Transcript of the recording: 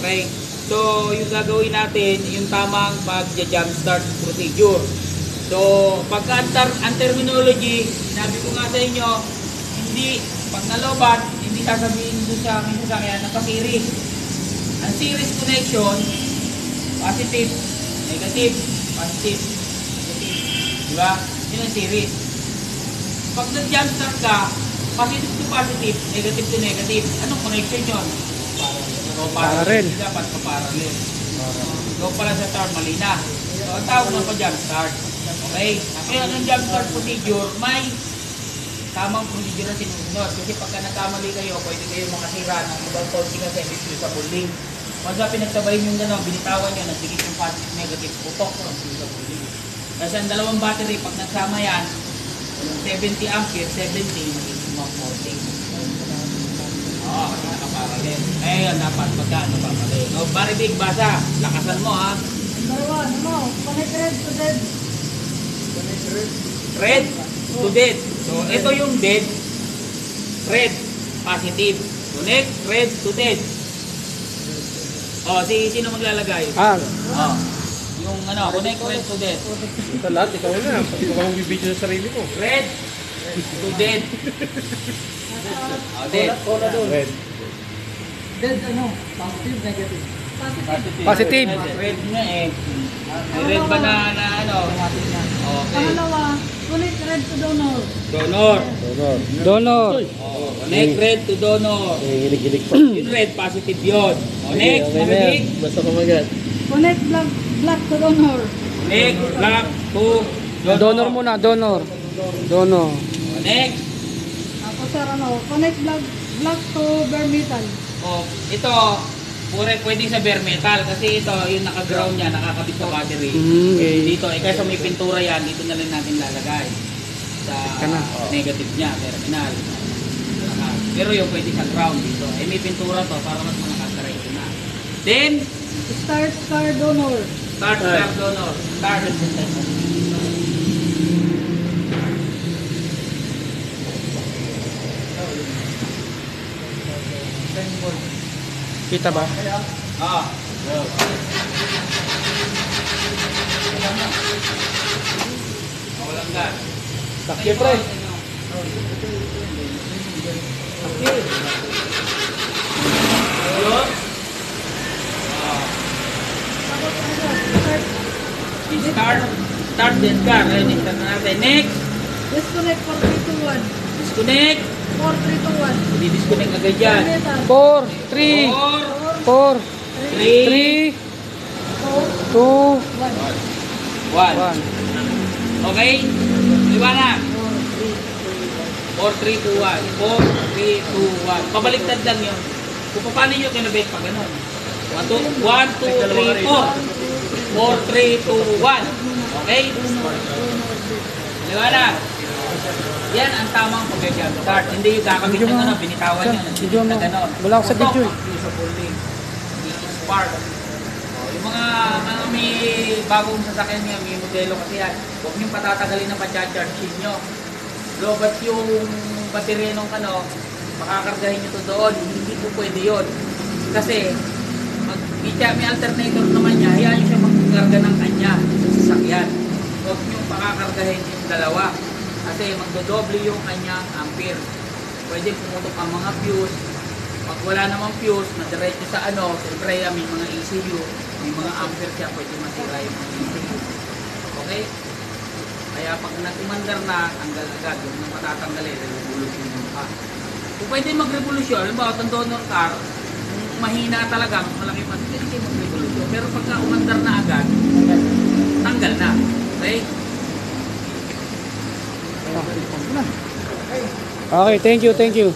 Okay? So, yung gagawin natin, yung tamang pag-jumpstart procedure. So, pagka ang terminology, sinabi ko nga sa inyo, hindi, pag nalobat, hindi sasabihin doon sa aming sasakyan na pa-series. Ang series connection, positive, negative, positive, negative. Diba? Yun ang series. Pag nag-jumpstart ka, positive to positive, negative to negative. Anong connection yun? Parallel. Dapat pa-parallel. Doon pala sa term, mali na. So, ang tawag ng pa-jumpstart. Okay? Kaya ang jumpstart procedure, may tamang procedure na sinusunod. Kasi pagka nagkamali kayo, pwede kayo makasira ng ibang faulty kasi sa bowling. Once na pinagsabay nyo gano'n, binitawan nyo, nagsigit yung positive, negative, putok sa bowling. Kasi ang dalawang battery, pag nagsama yan, 70 ampere, 70, magiging 140. Oo, kasi nakaparallel. Eh, yan dapat pagka ano pa pala. No, Baribig, basa. Lakasan mo ha. Number 1, ano? Connect red to dead. Red to dead. So, ito yung dead. Red, positive. Connect, red to dead. O, sino maglalagay? O, yung ano, connect red to dead. Ito lahat, ikaw na. Pati ko kang bibidyo sa sarili ko. Red to dead. O, dead. Red. Dead, ano? Positive, negative. Positive. Red nga eh. May red ba na ano? Okay. Pangalawa, connect red to donor. Donor. Donor. O, connect red to donor. Gilig-gilig pa. Yung red, positive yun. O, next, Baribig. Basta kumagat. Connect black to donor. Connect black to Donor muna, donor. Donor. O, next. Tapos sir, ano? Connect black to bare metal. O, ito, pwede sa bare metal kasi ito, yung naka-ground niya, nakakabit sa battery. Dito, kaysa may pintura yan, dito na lang natin lalagay sa negative niya, terminal. Pero yung pwede sa ground dito. Eh, may pintura to para mas makakasaray na. Then, Start car donor. start donor. Start. Kita ba? Ah. Walang gas. Sakya pre. Ayun. Tapos ano? Start this car. Ayun, start na natin. Next. Disconnect 4321. Disconnect. 4321. Hindi disconnect agad yan. Bare metal. 4, 3, 4, 4, 3, 3, 4, 2, 1. 1. 1. Okay? Liwanag. 4, 3, 2, 1. 4, 3, 2, 1. Pabaliktad lang yun. Kung paano nyo kinabit pa ganun. 1, 2, 3, 4. 4, 3, 2, 1. Okay? Liwanag. Yan ang tamang pag-jumpstart. Hindi yung kakabit ng ano, binitawan nyo. Video mo. Wala ako sa video eh. Sa bowling. Spark. Yung mga may bagong sasakyan niya, may modelo kasi yan. Huwag niyong patatagalin na pa-charge nyo. Lobat yung baterya nung ano, makakargahin nyo to doon. Hindi po pwede yun. Kasi, may alternator naman niya, hayaan nyo siya magkarga ng kanya sa sasakyan. Huwag niyong pakakargahin yung dalawa. Kasi magdodoble yung kanyang ampere. Pwede pumutok ang mga fuse. Pag wala namang fuse, madiretso sa ano, siyempre may mga ECU, may mga ampere siya, pwede masira yung mga ECU. Okay? Kaya pag nag-umandar na, tanggal agad, huwag nang patatanggalin, revolution mo pa. Kung pwede mag-revolution, halimbawa itong donor car, mahina talaga, malaki pa, hindi kayo mag-revolution. Pero pagka umandar na agad, tanggal na. Okay? Okay, thank you, thank you.